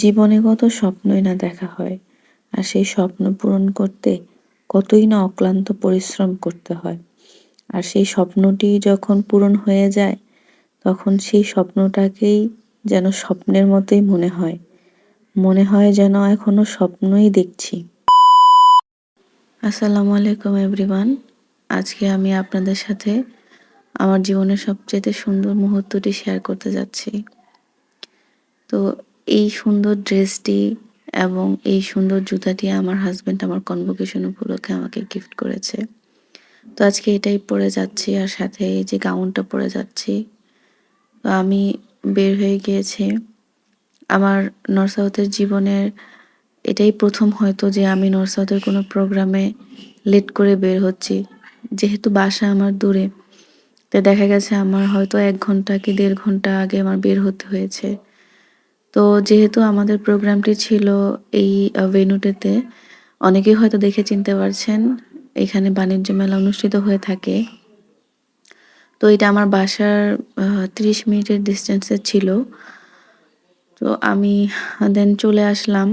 জীবনে কত স্বপ্নই না দেখা হয়, আর সেই স্বপ্ন পূরণ করতে কতই না অক্লান্ত পরিশ্রম করতে হয়। আর সেই স্বপ্নটি যখন পূরণ হয়ে যায়, তখন সেই স্বপ্নটাকেই যেন স্বপ্নের মতোই মনে হয়। মনে হয় যেন এখনো স্বপ্নই দেখছি। আসসালামু আলাইকুম এভরিওয়ান। আজকে আমি আপনাদের সাথে আমার জীবনের সবচাইতে সুন্দর মুহূর্তটি শেয়ার করতে যাচ্ছি। তো এই সুন্দর ড্রেসটি এবং এই সুন্দর জুতাটি আমার হাসব্যান্ড আমার কনভোকেশন উপলক্ষে আমাকে গিফট করেছে। তো আজকে এটাই পরে যাচ্ছি, আর সাথে এই যে গাউনটা পরে যাচ্ছি। তো আমি বের হয়ে গিয়েছি। আমার নর্থ সাউথের জীবনের এটাই প্রথম হয়তো যে আমি নর্থ সাউথের কোনো প্রোগ্রামে লেট করে বের হচ্ছি। যেহেতু বাসা আমার দূরে, তো দেখা গেছে আমার হয়তো ১ ঘন্টা কি ১.৫ ঘন্টা আগে আমার বের হতে হয়েছে। তো যেহেতু আমাদের প্রোগ্রামটি ছিল এই ভেন্যুটিতে, অনেকেই হয়তো দেখে চিনতে পারছেন। এখানে বাণিজ্য মেলা অনুষ্ঠিত হয়ে থাকে। তো এটা আমার বাসার ৩০ মিনিটের ডিস্টেন্সে ছিল। তো আমি দেন চলে আসলাম।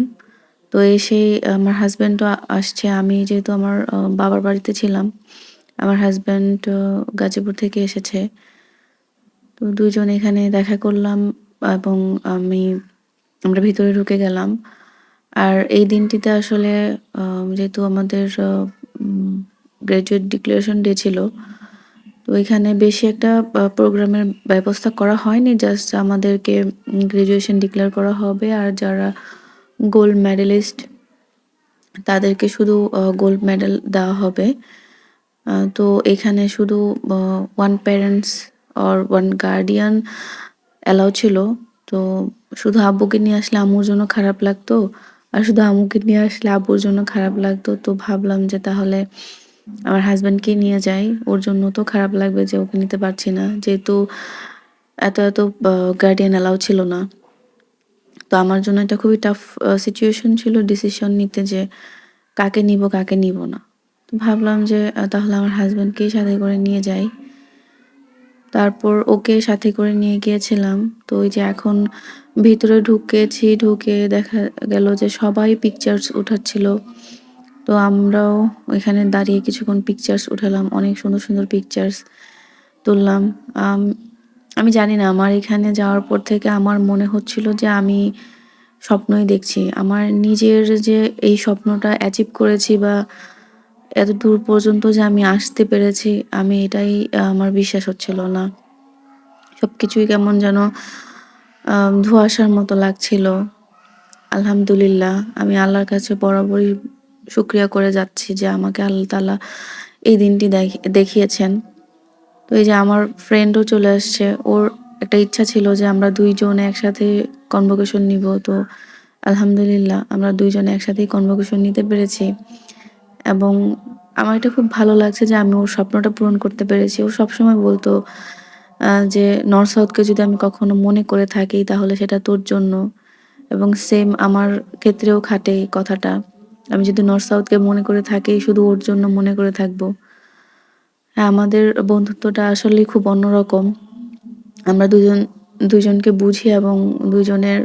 তো এসে আমার হাসব্যান্ডও আসছে। আমি যেহেতু আমার বাবার বাড়িতে ছিলাম, আমার হাসব্যান্ড গাজীপুর থেকে এসেছে। তো ২ জন এখানে দেখা করলাম এবং আমরা ভিতরে ঢুকে গেলাম। আর এই দিনটিতে আসলে যেহেতু আমাদের গ্র্যাজুয়েট ডিক্লারেশন ডে ছিল, তো এখানে বেশি একটা প্রোগ্রামের ব্যবস্থা করা হয়নি। জাস্ট আমাদেরকে গ্র্যাজুয়েশন ডিক্লেয়ার করা হবে, আর যারা গোল্ড মেডেলিস্ট তাদেরকে শুধু গোল্ড মেডেল দেওয়া হবে। তো এখানে শুধু 1 প্যারেন্টস অর 1 গার্ডিয়ান অ্যালাউ ছিল। তো শুধু আব্বুকে নিয়ে আসলে আম্মুর জন্য খারাপ লাগতো, আর শুধু আম্মুকে নিয়ে আসলে আব্বুর জন্য খারাপ লাগতো। তো ভাবলাম যে তাহলে আমার হাসব্যান্ডকেই নিয়ে যাই। ওর জন্য তো খারাপ লাগবে যে ওকে নিতে পারছি না। যেহেতু এত গার্ডিয়ান অ্যালাউ ছিল না। তো আমার জন্য এটা খুবই টাফ সিচুয়েশন ছিল ডিসিশন নিতে যে কাকে নিবো, কাকে নিবো না। তো ভাবলাম যে তাহলে আমার হাসব্যান্ডকেই সাথে করে নিয়ে যাই। তারপর ওকে সাথে করে নিয়ে গিয়েছিলাম। তো ওই যে এখন ভিতরে ঢুকেছি, ঢুকে দেখা গেল যে সবাই পিকচার্স উঠাচ্ছিল। তো আমরাও ওইখানে দাঁড়িয়ে কিছুক্ষণ পিকচার্স উঠালাম। অনেক সুন্দর, সুন্দর পিকচার্স তুললাম। আম আমি জানি না, আমার এখানে যাওয়ার পর থেকে আমার মনে হচ্ছিল যে আমি স্বপ্নই দেখছি। আমার নিজের যে এই স্বপ্নটা অ্যাচিভ করেছি বা এতদূর পর্যন্ত যে আমি আসতে পেরেছি, আমি এটাই আমার বিশ্বাস হচ্ছিল না। সবকিছুই কেমন যেন ধোঁয়াশার মতো লাগছিল। আলহামদুলিল্লাহ, আমি আল্লাহর কাছে বরাবরই শুকরিয়া করে যাচ্ছি যে আমাকে আল্লাহ তাআলা এই দিনটি দেখিয়েছেন। তো এই যে আমার ফ্রেন্ডও চলে আসছে। ওর একটা ইচ্ছা ছিল যে আমরা ২ জন একসাথে কনভোকেশন নিব। তো আলহামদুলিল্লাহ আমরা ২ জন একসাথেই কনভোকেশন নিতে পেরেছি। এবং আমার এটা খুব ভালো লাগছে যে আমি ওর স্বপ্নটা পূরণ করতে পেরেছি। ও সবসময় বলতো যে নর্থ সাউথকে যদি আমি কখনো মনে করে থাকি তাহলে সেটা তোর জন্য। এবং সেম আমার ক্ষেত্রেও খাটে এই কথাটা। আমি যদি নর্থ সাউথকে মনে করে থাকি, শুধু ওর জন্য মনে করে থাকবো। হ্যাঁ, আমাদের বন্ধুত্বটা আসলেই খুব অন্যরকম। আমরা ২ জনকে বুঝি এবং ২ জনের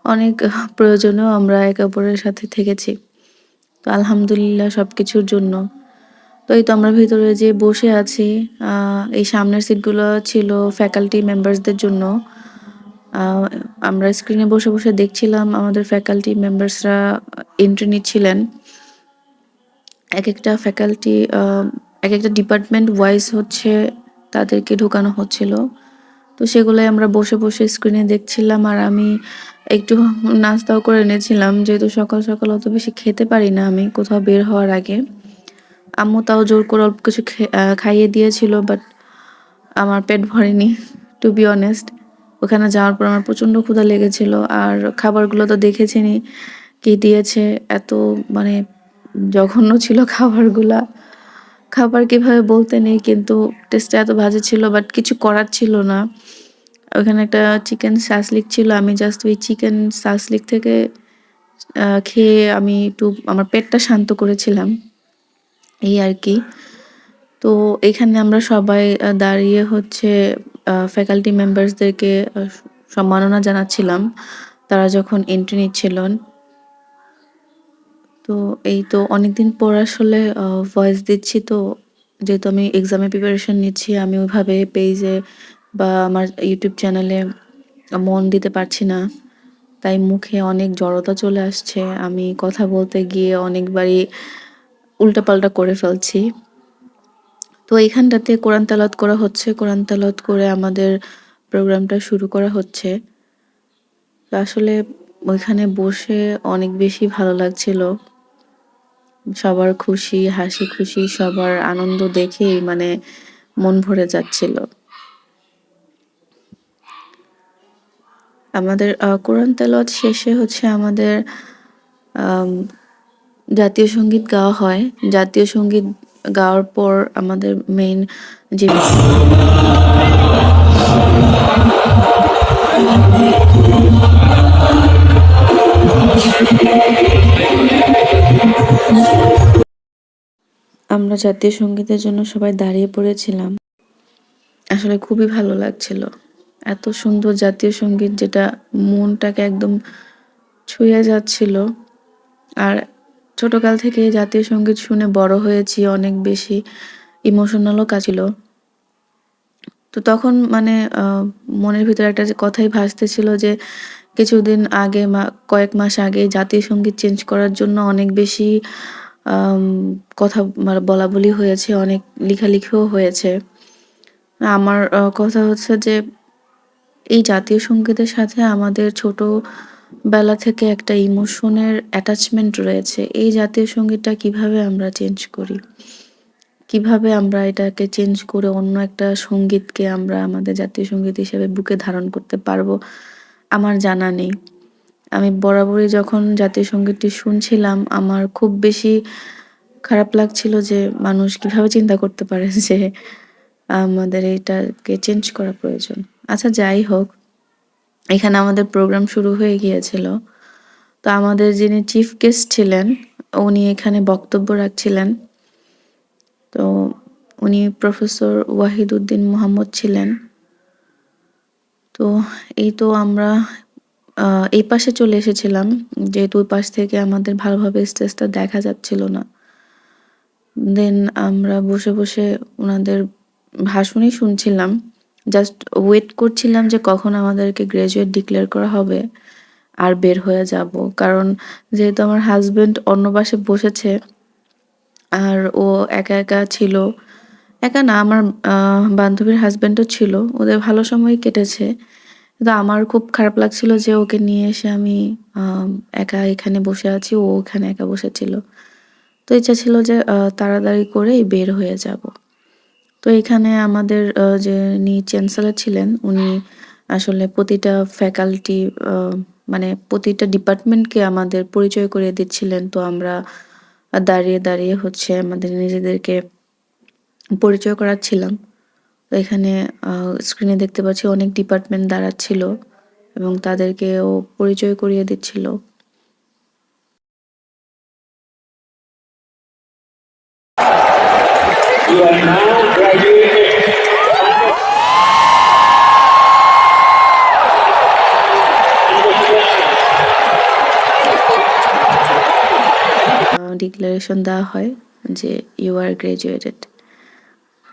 অনেক প্রয়োজনেও আমরা একে অপরের সাথে থেকেছি। তো আলহামদুলিল্লাহ সবকিছুর জন্য। তো এই তো আমরা ভেতরে যেয়ে বসে আছি। এই সামনের সিটগুলো ছিল ফ্যাকাল্টি মেম্বার্সদের জন্য। আ আমরা স্ক্রিনে বসে, বসে দেখছিলাম আমাদের ফ্যাকাল্টি মেম্বার্সরা এন্ট্রি নিচ্ছিলেন। একেকটা ফ্যাকাল্টি একেকটা ডিপার্টমেন্ট ওয়াইজ হচ্ছে তাদেরকে ঢোকানো হচ্ছিল। তো সেগুলোই আমরা বসে, বসে স্ক্রিনে দেখছিলাম, আর আমি একটু নাস্তাও করে এনেছিলাম। যেহেতু সকাল, সকাল অত বেশি খেতে পারি না আমি কোথাও বের হওয়ার আগে। আম্মু তাও জোর করে অল্প কিছু খাইয়ে দিয়েছিল, বাট আমার পেট ভরেনি, টু বি অনেস্ট। ওখানে যাওয়ার পর আমার প্রচণ্ড ক্ষুধা লেগেছিল। আর খাবারগুলো তো দেখেছেনই কি দিয়েছে। এত মানে জঘন্য ছিল খাবারগুলা। খাবার কিভাবে বলতে নেই, কিন্তু টেস্টটা এত বাজে ছিল, বাট কিছু করার ছিল না। ওখানে একটা চিকেন শাসলিক ছিল। আমি জাস্ট ওই চিকেন শাসলিক থেকে খেয়ে আমি একটু আমার পেটটা শান্ত করেছিলাম, এই আরকি। তো এখানে আমরা সবাই দাঁড়িয়ে হচ্ছে ফ্যাকাল্টি মেম্বার্সদেরকে সম্মাননা জানাচ্ছিলাম। তারা যখন এন্ট্রি নিচ্ছিলেন, তো এই তো অনেকদিন পর আসলে ভয়েস দিচ্ছি, তো যেহেতু আমি এক্সামের প্রিপারেশন নিচ্ছি, আমি ওইভাবে পেজে বা আমার ইউটিউব চ্যানেলে মন দিতে পারছি না। তাই মুখে অনেক জড়তা চলে আসছে। আমি কথা বলতে গিয়ে অনেকবারই উল্টাপাল্টা করে ফেলছি। তো এইখানটাতে কোরআন তেলাওয়াত করা হচ্ছে। কোরআন তেলাওয়াত করে আমাদের প্রোগ্রামটা শুরু করা হচ্ছে। তো আসলে ওইখানে বসে অনেক বেশি ভালো লাগছিল। সবার খুশি, হাসি খুশি, সবার আনন্দ দেখেই মানে মন ভরে যাচ্ছিল। আমাদের কোরআন তেলাওয়াত শেষে হচ্ছে আমাদের আম জাতীয় সংগীত গাওয়া হয়। জাতীয় সংগীত গাওয়ার পর আমাদের মেইন যে আমরা জাতীয় সংগীতের জন্য সবাই দাঁড়িয়ে পড়েছিলাম। আসলে খুবই ভালো লাগছিল। এত সুন্দর জাতীয় সংগীত, যেটা মনটাকে একদম ছুঁয়ে যাচ্ছিল। আর ছোটকাল থেকে জাতীয় সংগীত শুনে বড় হয়েছি, অনেক বেশি ইমোশনালও কাজ ছিল। তো তখন মানে মনের ভিতরে একটা যে কথাই ভাসতেছিল যে কিছুদিন আগে কয়েক মাস আগে জাতীয় সংগীত চেঞ্জ করার জন্য অনেক বেশি আম কথা বলাবলি হয়েছে, অনেক লেখালেখিও হয়েছে। আমার কথা হচ্ছে যে এই জাতীয় সংগীতের সাথে আমাদের ছোটবেলা থেকে একটা ইমোশনের অ্যাটাচমেন্ট রয়েছে। এই জাতীয় সংগীতটা কিভাবে আমরা চেঞ্জ করি? কিভাবে আমরা এটাকে চেঞ্জ করে অন্য একটা সংগীতকে আমরা আমাদের জাতীয় সংগীত হিসেবে বুকে ধারণ করতে পারবো? আমার জানা নেই। আমি বরাবরই যখন জাতীয় সংগীতটি শুনছিলাম, আমার খুব বেশি খারাপ লাগছিল যে মানুষ কিভাবে চিন্তা করতে পারে যে আমাদের এইটাকে চেঞ্জ করা প্রয়োজন। আচ্ছা, যাই হোক, এখানে আমাদের প্রোগ্রাম শুরু হয়ে গিয়েছিল। তো আমাদের যিনি চিফ গেস্ট ছিলেন, উনি এখানে বক্তব্য রাখছিলেন। তো উনি প্রফেসর ওয়াহিদুদ্দিন মোহাম্মদ ছিলেন। তো এই তো আমরা এই পাশে চলে এসেছিলাম, যেহেতু ওই পাশ থেকে আমাদের ভালোভাবে স্টেজটা দেখা যাচ্ছিল না। দেন আমরা বসে, বসে উনাদের ভাষণই শুনছিলাম। জাস্ট ওয়েট করছিলাম যে কখন আমাদেরকে গ্র্যাজুয়েট ডিক্লেয়ার করা হবে আর বের হয়ে যাব। কারণ যেহেতু আমার হাসব্যান্ড অন্য পাশে বসেছে আর ও একা, একা ছিল। একা না, আমার বান্ধবীর হাসব্যান্ডও ছিল। ওদের ভালো সময়ই কেটেছে। কিন্তু আমার খুব খারাপ লাগছিল যে ওকে নিয়ে এসে আমি আম একা এখানে বসে আছি, ও ওখানে একা বসেছিল। তো ইচ্ছা ছিল যে তাড়াতাড়ি করেই বের হয়ে যাব। তো এখানে আমাদের যিনি চ্যান্সেলর ছিলেন, উনি আসলে প্রতিটা ফ্যাকাল্টি আ মানে প্রতিটা ডিপার্টমেন্টকে আমাদের পরিচয় করিয়ে দিচ্ছিলেন। তো আমরা দাঁড়িয়ে, দাঁড়িয়ে হচ্ছে আমাদের নিজেদেরকে পরিচয় করাচ্ছিলাম। তো এখানে আ স্ক্রিনে দেখতে পাচ্ছি অনেক ডিপার্টমেন্ট দাঁড়াচ্ছিল এবং তাদেরকেও পরিচয় করিয়ে দিচ্ছিল। You are now graduated. Declaration দেওয়া হয় যে ইউ আর গ্র্যাজুয়েটেড।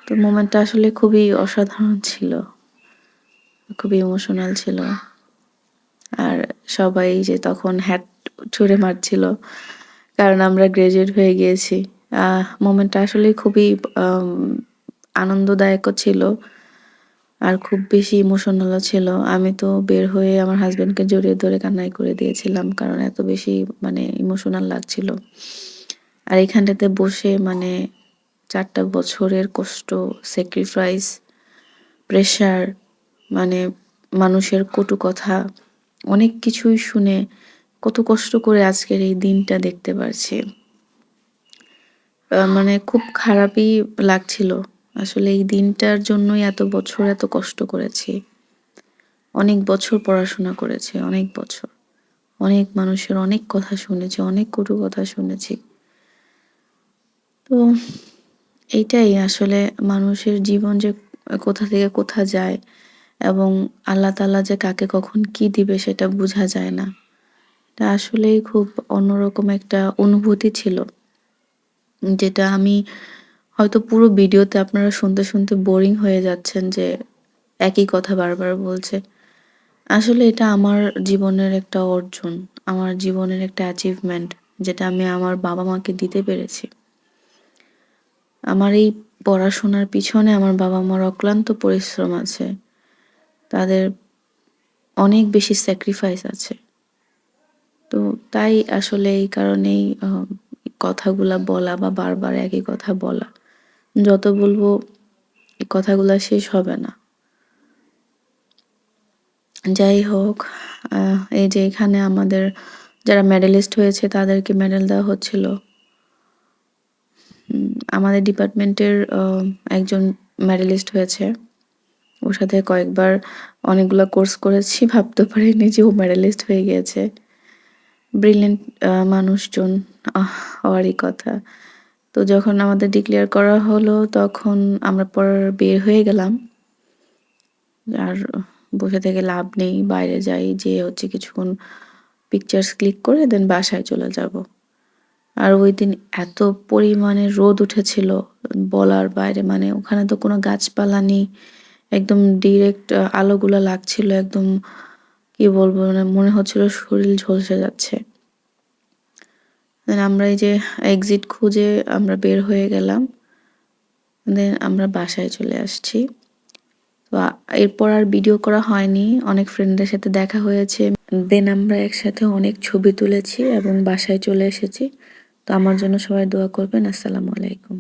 তো মোমেন্টটা আসলে খুবই অসাধারণ ছিল। খুবই ইমোশনাল ছিল। আর সবাই যে তখন হ্যাট ছুড়ে মারছিল। কারণ আমরা গ্র্যাজুয়েট হয়ে গিয়েছি। মোমেন্টটা আসলেই খুবই আম আনন্দদায়কও ছিল। আর খুব বেশি ইমোশনালও ছিল। আমি তো বের হয়ে আমার হাসব্যান্ডকে জড়িয়ে ধরে কান্নাই করে দিয়েছিলাম। কারণ এত বেশি মানে ইমোশনাল লাগছিল। আর এখানটাতে বসে মানে ৪ টা বছরের কষ্ট, স্যাক্রিফাইস, প্রেশার, মানে মানুষের কটু কথা, অনেক কিছুই শুনে কত কষ্ট করে আজকের এই দিনটা দেখতে পারছি। মানে খুব খারাপই লাগছিল। আসলে এই দিনটার জন্যই এত বছর এত কষ্ট করেছি। অনেক বছর পড়াশোনা করেছি, অনেক বছর। অনেক মানুষের অনেক কথা শুনেছি, অনেক কটু কথা শুনেছি। তো এইটাই আসলে মানুষের জীবন যে কোথা থেকে কোথা যায়, এবং আল্লাহ তাআলা যে কাকে কখন কি দিবে সেটা বোঝা যায় না। এটা আসলেই খুব অন্যরকম একটা অনুভূতি ছিল। যেটা আমি হয়তো পুরো ভিডিওতে আপনারা শুনতে বোরিং হয়ে যাচ্ছেন যে একই কথা বারবার বলছে। আসলে এটা আমার জীবনের একটা অর্জন। আমার জীবনের একটা অ্যাচিভমেন্ট যেটা আমি আমার বাবা-মাকে দিতে পেরেছি। আমার এই পড়াশোনার পিছনে আমার বাবা-মার অক্লান্ত পরিশ্রম আছে। তাদের অনেক বেশি স্যাক্রিফাইস আছে। তো তাই আসলে এই কারণেই কথাগুলা বলা বা বারবার একই কথা বলা। যত বলবো এই কথাগুলা শেষ হবে না। যাই হোক, এই যে এখানে আমাদের যারা মেডেলিস্ট হয়েছে তাদেরকে মেডেল দেওয়া হচ্ছিল। আমাদের ডিপার্টমেন্টের একজন মেডেলিস্ট হয়েছে। ওর সাথে কয়েকবার অনেকগুলা কোর্স করেছি। ভাবতে পারিনি যে ও মেডেলিস্ট হয়ে গিয়েছে। ব্রিলিয়ান্ট মানুষজন হওয়ারই কথা। তো যখন আমাদের ডিক্লেয়ার করা হলো তখন আমরা বের হয়ে গেলাম। আর বসে থেকে লাভ নেই। বাইরে যাই, যেয়ে হচ্ছে কিছুক্ষণ পিকচার্স ক্লিক করে দেন বাসায় চলে যাব। আর ওইদিন এত পরিমাণে রোদ উঠেছিল বলার বাইরে। মানে ওখানে তো কোনো গাছপালা নেই। একদম ডিরেক্ট আলোগুলা লাগছিল একদম, কি বলবো, মানে মনে হচ্ছিল শরীর ঝলসে যাচ্ছে। দেন আমরা এই যে এক্সিট খুঁজে আমরা বের হয়ে গেলাম। দেন আমরা বাসায় চলে আসছি। তো এরপর আর ভিডিও করা হয়নি। অনেক ফ্রেন্ডদের সাথে দেখা হয়েছে। দেন আমরা একসাথে অনেক ছবি তুলেছি এবং বাসায় চলে এসেছি। তো আমার জন্য সবাই দোয়া করবেন। আসসালামু আলাইকুম।